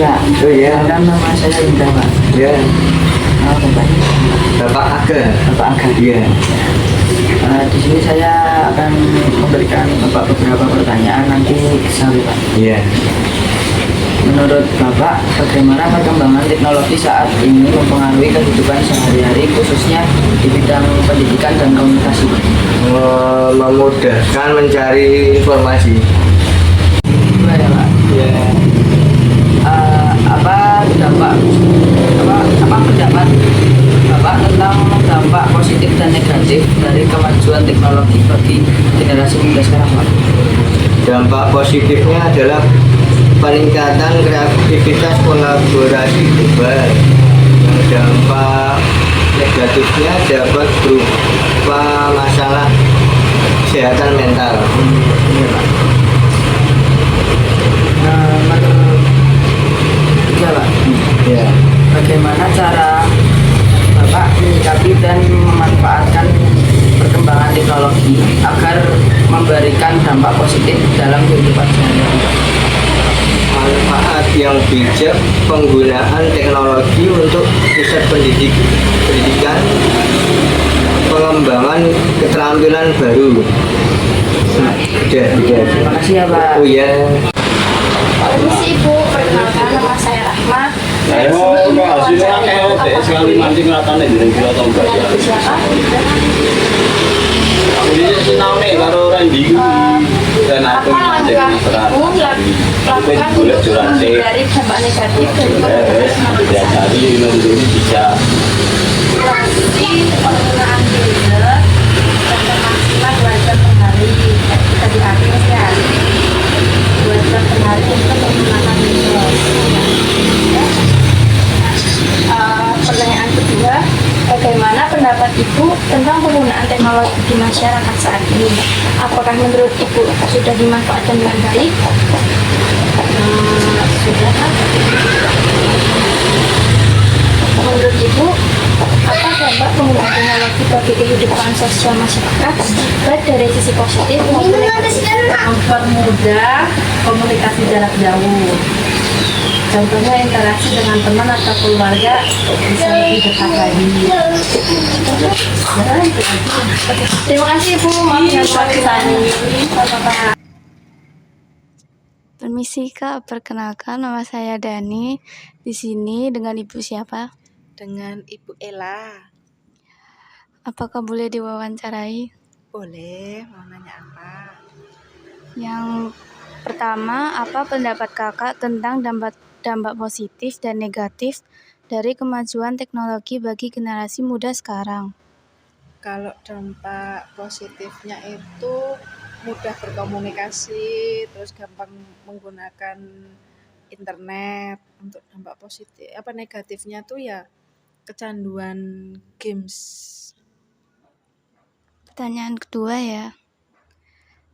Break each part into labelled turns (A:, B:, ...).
A: Pak.
B: Oh iya.
A: Kan nama saya Indra Pak.
B: Ya.
A: Bapak.
B: Bapak Aga.
A: Bapak Aga.
B: Iya.
A: Di sini saya akan memberikan Bapak beberapa pertanyaan nanti sore Pak.
B: Iya.
A: Menurut Bapak, bagaimana perkembangan teknologi saat ini mempengaruhi kehidupan sehari-hari khususnya di bidang pendidikan dan komunikasi?
B: Memudahkan mencari informasi.
A: Iya ya Pak.
B: Iya.
A: Apa pendapat Bapak tentang dampak positif dan negatif dari kemajuan teknologi bagi generasi muda sekarang Pak?
B: Dampak positifnya adalah peningkatan kreativitas kolaborasi global. Yang dampak negatifnya dapat berupa masalah kesehatan mental.
A: Iya Pak. Nomor 3 Pak.
B: Ya.
A: Bagaimana cara Bapak menyikapi dan memanfaatkan perkembangan teknologi agar memberikan dampak positif dalam kehidupan sehari-hari?
B: Manfaat yang bijak, penggunaan teknologi untuk riset pendidikan, pengembangan keterampilan baru.
A: Terima kasih ya Pak.
B: Oh ya.
C: Permisi Ibu, perkenalkan nama saya Rahma.
D: Saya mau hasilnya kayak sekali mancing ratanya di negeri atau enggak ya?
C: Siapa?
D: Ini senang nih kalau Randy dan aku
C: Apa
D: mancing
C: langkah Ibu lakukan untuk menghindari dampak negatif dari COVID-19?
D: ya tadi ini bisa
C: Kurangi penggunaan gadget dan maksimal 2 jam per hari. Kita dipakai mesti hari 2 jam per hari untuk menggunakan medsos. Ya. Pertanyaan kedua, bagaimana pendapat Ibu tentang penggunaan teknologi di masyarakat saat ini? Apakah menurut Ibu sudah dimanfaatkan dengan baik? Sudah kan? Menurut Ibu, apa dampak penggunaan teknologi bagi kehidupan sosial masyarakat, baik dari sisi positif maupun negatif?
E: Mempermudah komunikasi jarak jauh. Contohnya interaksi dengan teman atau keluarga bisa lebih dekat lagi.
C: Terima kasih Ibu, maaf yang waktu
F: Permisi Kak, perkenalkan nama saya Dani. Di sini dengan Ibu siapa?
E: Dengan Ibu Ella.
F: Apakah boleh diwawancarai?
E: Boleh, mau nanya apa?
F: Yang pertama, apa pendapat Kakak tentang dampak positif dan negatif dari kemajuan teknologi bagi generasi muda sekarang?
E: Kalau dampak positifnya itu mudah berkomunikasi, terus gampang menggunakan internet. Untuk dampak positif, apa negatifnya tuh ya kecanduan games.
F: Pertanyaan kedua ya.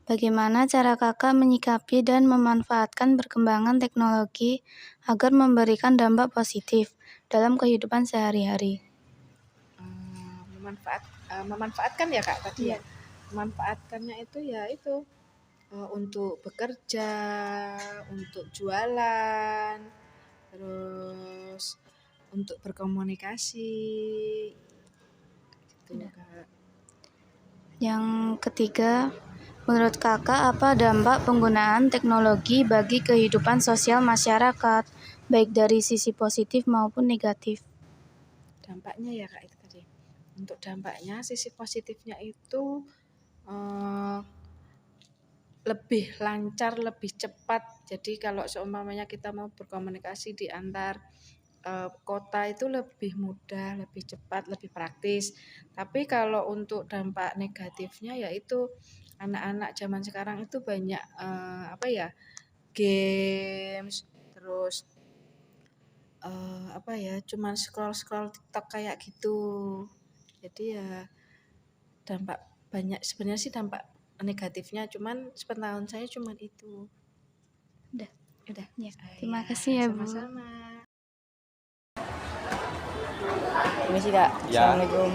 F: Bagaimana cara Kakak menyikapi dan memanfaatkan perkembangan teknologi agar memberikan dampak positif dalam kehidupan sehari-hari?
E: Memanfaatkan ya Kak tadi ya. Memanfaatkannya itu ya itu untuk bekerja, untuk jualan, terus untuk berkomunikasi gitu Kak.
F: Yang ketiga, menurut Kakak apa dampak penggunaan teknologi bagi kehidupan sosial masyarakat, baik dari sisi positif maupun negatif?
E: Dampaknya ya Kak itu tadi. Untuk dampaknya, sisi positifnya itu lebih lancar, lebih cepat. Jadi kalau seumpamanya kita mau berkomunikasi di antar kota itu lebih mudah, lebih cepat, lebih praktis. Tapi kalau untuk dampak negatifnya yaitu anak-anak zaman sekarang itu banyak games, terus cuman scroll TikTok kayak gitu. Jadi ya dampak banyak sebenarnya sih dampak negatifnya, cuman sepengetahuan saya cuman itu.
F: Udah. Ya, terima kasih ya Bu.
E: Sama-sama.
G: Permisi Kak.
D: Ya.
G: Assalamualaikum.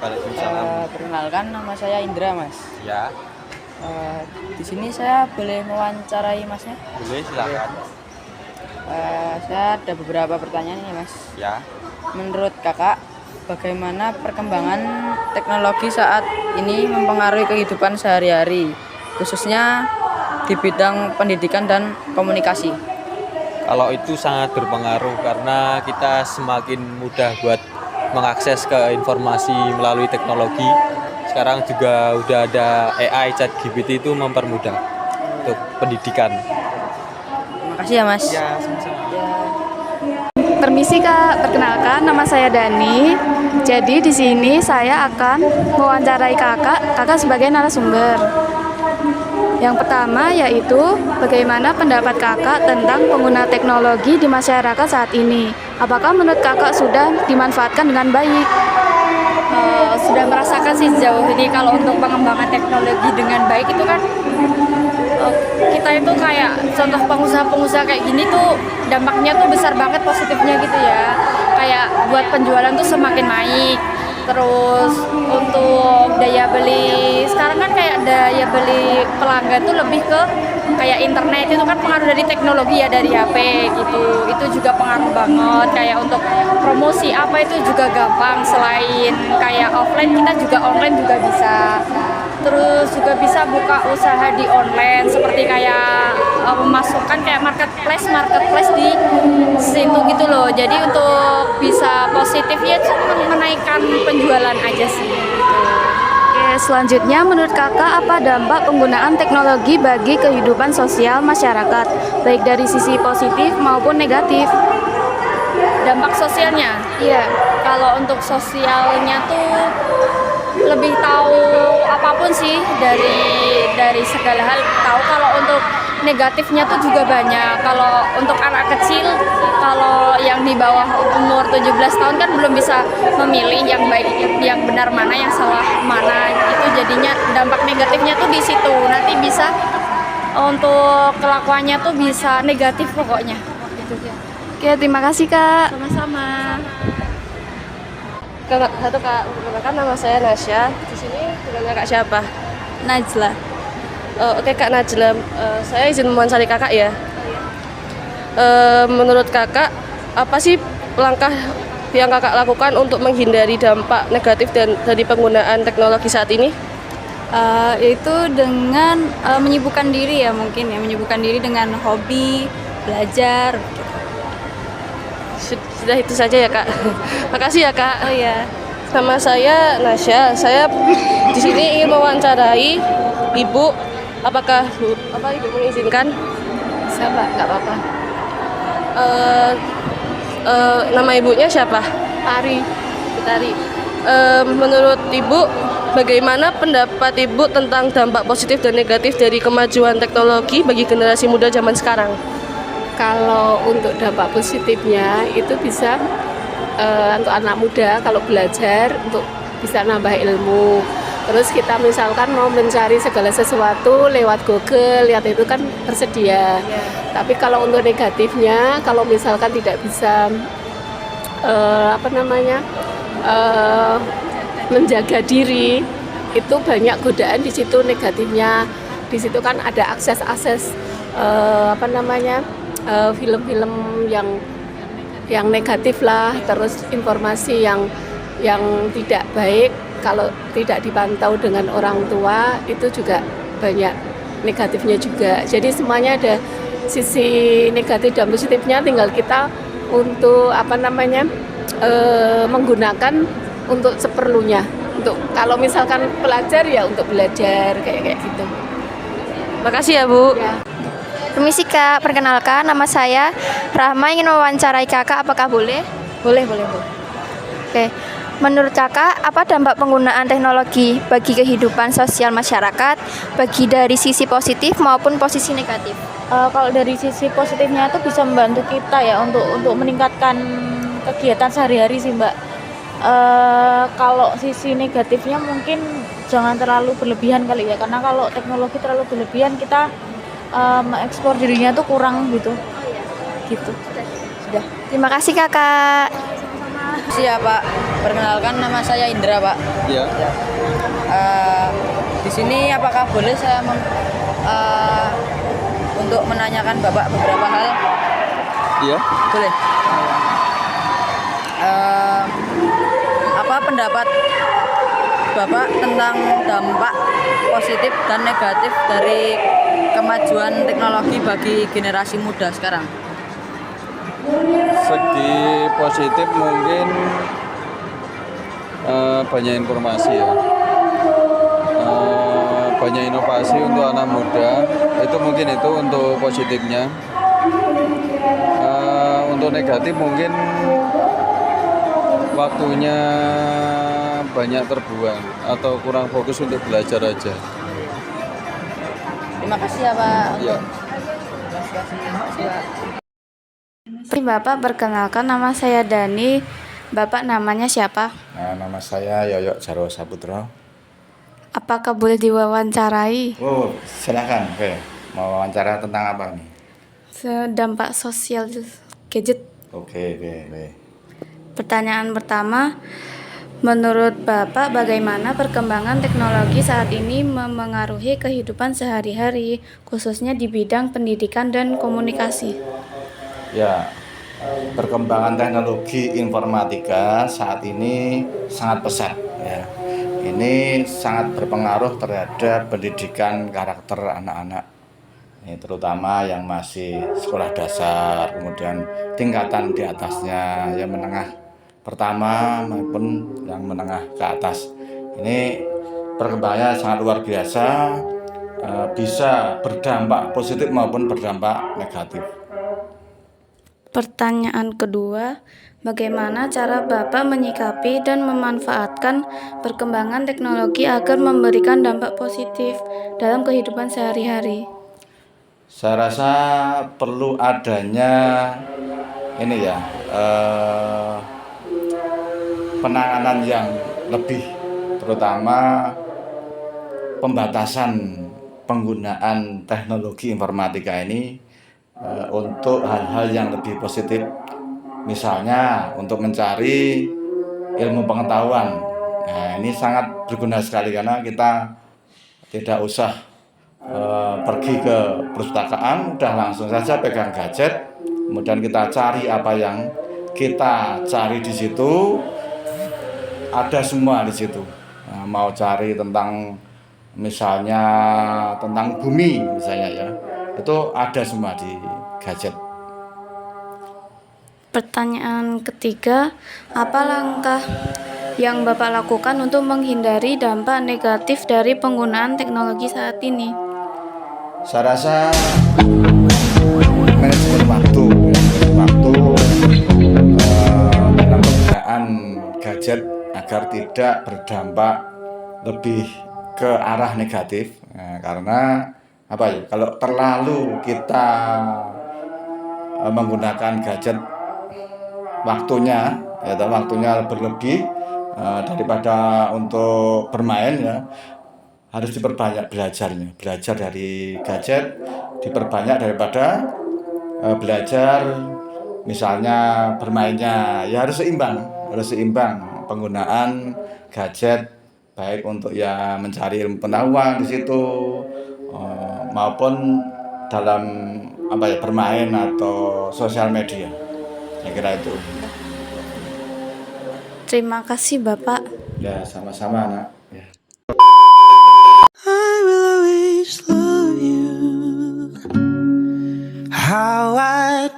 D: Waalaikumsalam.
G: Perkenalkan nama saya Indra Mas.
D: Ya,
G: Di sini saya boleh mewawancarai Masnya?
D: boleh silakan.
G: Saya ada beberapa pertanyaan nih Mas.
B: Ya.
G: Menurut kakak, bagaimana perkembangan teknologi saat ini mempengaruhi kehidupan sehari-hari, khususnya di bidang pendidikan dan komunikasi?
H: Kalau itu sangat berpengaruh karena kita semakin mudah buat mengakses ke informasi melalui teknologi. Sekarang juga udah ada AI, ChatGPT itu mempermudah untuk pendidikan.
G: Terima kasih ya Mas.
H: Ya, sama-sama.
F: Permisi Kak, perkenalkan nama saya Dani. Jadi di sini saya akan mewawancarai kakak sebagai narasumber. Yang pertama yaitu bagaimana pendapat kakak tentang pengguna teknologi di masyarakat saat ini. Apakah menurut kakak sudah dimanfaatkan dengan baik?
C: Sudah merasakan sih sejauh ini kalau untuk pengembangan teknologi dengan baik itu kan kita itu kayak contoh pengusaha-pengusaha kayak gini tuh dampaknya tuh besar banget positifnya gitu ya, kayak buat penjualan tuh semakin naik. Terus untuk daya beli sekarang kan kayak daya beli pelanggan tuh lebih ke kayak internet, itu kan pengaruh dari teknologi ya, dari HP gitu, itu juga pengaruh banget. Kayak untuk promosi apa itu juga gampang, selain kayak offline kita juga online juga bisa. Terus juga bisa buka usaha di online seperti kayak memasukkan kayak marketplace di situ gitu loh. Jadi untuk bisa positifnya cuma menaikkan penjualan aja sih gitu.
F: Oke, selanjutnya menurut kakak apa dampak penggunaan teknologi bagi kehidupan sosial masyarakat, baik dari sisi positif maupun negatif?
C: Dampak sosialnya,
F: Iya.
C: kalau untuk sosialnya tuh lebih tahu apapun sih dari segala hal tahu. Kalau untuk negatifnya tuh juga banyak. Kalau untuk anak kecil, kalau yang di bawah umur 17 tahun kan belum bisa memilih yang baik yang benar mana, yang salah mana, itu jadinya dampak negatifnya tuh di situ. Nanti bisa untuk kelakuannya tuh bisa negatif pokoknya gitu ya.
F: Oke, terima kasih Kak.
C: Sama-sama.
I: Satu Kak, perkenalkan nama saya Nasya. Di sini dengan Kakak siapa?
F: Najla.
I: Oke Kak Najla, saya izin mewawancari Kakak ya. Menurut Kakak, apa sih langkah yang Kakak lakukan untuk menghindari dampak negatif dari penggunaan teknologi saat ini?
F: Itu dengan menyibukkan diri ya, mungkin ya, menyibukkan diri dengan hobi, belajar.
I: Sudah itu saja ya Kak. Makasih ya Kak.
F: Oh ya.
I: Nama saya Nasya. Saya di sini ingin mewawancarai Ibu. Apakah Ibu mengizinkan?
F: Bisa Mbak, nggak apa-apa.
I: Nama ibunya siapa?
F: Pari.
I: Putari. Menurut Ibu, bagaimana pendapat Ibu tentang dampak positif dan negatif dari kemajuan teknologi bagi generasi muda zaman sekarang?
J: Kalau untuk dampak positifnya itu bisa untuk anak muda kalau belajar untuk bisa nambah ilmu. Terus kita misalkan mau mencari segala sesuatu lewat Google, lihat itu kan tersedia. Tapi kalau untuk negatifnya, kalau misalkan tidak bisa menjaga diri, itu banyak godaan di situ negatifnya. Di situ kan ada akses film-film yang negatif lah, terus informasi yang tidak baik kalau tidak dipantau dengan orang tua itu juga banyak negatifnya juga. Jadi semuanya ada sisi negatif dan positifnya, tinggal kita untuk menggunakan untuk seperlunya. Untuk kalau misalkan pelajar ya untuk belajar kayak gitu.
I: Makasih ya Bu.
J: Ya.
F: Permisi Kak, perkenalkan nama saya Rahma, ingin mewawancarai Kakak, apakah boleh?
I: Boleh.
F: Oke. Menurut Kakak, apa dampak penggunaan teknologi bagi kehidupan sosial masyarakat, bagi dari sisi positif maupun posisi negatif?
C: Kalau dari sisi positifnya itu bisa membantu kita ya untuk meningkatkan kegiatan sehari-hari sih Mbak. Kalau sisi negatifnya mungkin jangan terlalu berlebihan kali ya, karena kalau teknologi terlalu berlebihan kita mengekspor dirinya tuh kurang gitu. Gitu. Sudah.
F: Terima kasih Kakak.
G: Siapa? Perkenalkan nama saya Indra, Pak.
H: Ya.
G: Di sini apakah boleh saya untuk menanyakan Bapak beberapa hal?
H: ya?
G: Boleh. Apa pendapat Bapak tentang dampak positif dan negatif dari kemajuan teknologi bagi generasi muda sekarang?
H: Segi positif mungkin banyak informasi ya. Banyak inovasi untuk anak muda, itu mungkin itu untuk positifnya. Untuk negatif mungkin waktunya banyak terbuang atau kurang fokus untuk belajar aja.
G: Terima kasih ya Pak.
H: Ya.
F: Bapak, perkenalkan, nama saya Dani. Bapak namanya siapa?
K: Nah, nama saya Yoyok Jarwo Saputra.
F: Apakah boleh diwawancarai?
K: Oh, silakan. Oke. Mau wawancara tentang apa nih?
F: Dampak sosial gadget.
K: Oke.
F: Pertanyaan pertama, menurut Bapak bagaimana perkembangan teknologi saat ini memengaruhi kehidupan sehari-hari, khususnya di bidang pendidikan dan komunikasi?
K: Ya, perkembangan teknologi informatika saat ini sangat pesat. Ya, ini sangat berpengaruh terhadap pendidikan karakter anak-anak. Ini terutama yang masih sekolah dasar, kemudian tingkatan di atasnya, yang menengah pertama maupun yang menengah ke atas. Ini perkembangannya sangat luar biasa, bisa berdampak positif maupun berdampak negatif.
F: Pertanyaan kedua, bagaimana cara Bapak menyikapi dan memanfaatkan perkembangan teknologi agar memberikan dampak positif dalam kehidupan sehari-hari?
K: Saya rasa perlu adanya ini ya, penanganan yang lebih, terutama pembatasan penggunaan teknologi informatika ini untuk hal-hal yang lebih positif, misalnya untuk mencari ilmu pengetahuan. Nah, ini sangat berguna sekali karena kita tidak usah pergi ke perpustakaan, udah langsung saja pegang gadget, kemudian kita cari apa yang kita cari di situ, ada semua di situ. Nah, mau cari tentang misalnya tentang bumi misalnya ya, itu ada semua di gadget.
F: Pertanyaan ketiga, apa langkah yang Bapak lakukan untuk menghindari dampak negatif dari penggunaan teknologi saat ini?
K: Saya rasa manajemen waktu dalam penggunaan gadget agar tidak berdampak lebih ke arah negatif. Nah, karena apa ya? Kalau terlalu kita menggunakan gadget waktunya berlebih daripada untuk bermain ya, harus diperbanyak belajar dari gadget, diperbanyak daripada belajar misalnya bermainnya. Ya harus seimbang penggunaan gadget, baik untuk ya mencari ilmu pengetahuan di situ maupun dalam bermain atau sosial media. Saya kira itu.
F: Terima kasih Bapak.
K: Ya, sama-sama anak. Ya.
L: I will always love you how I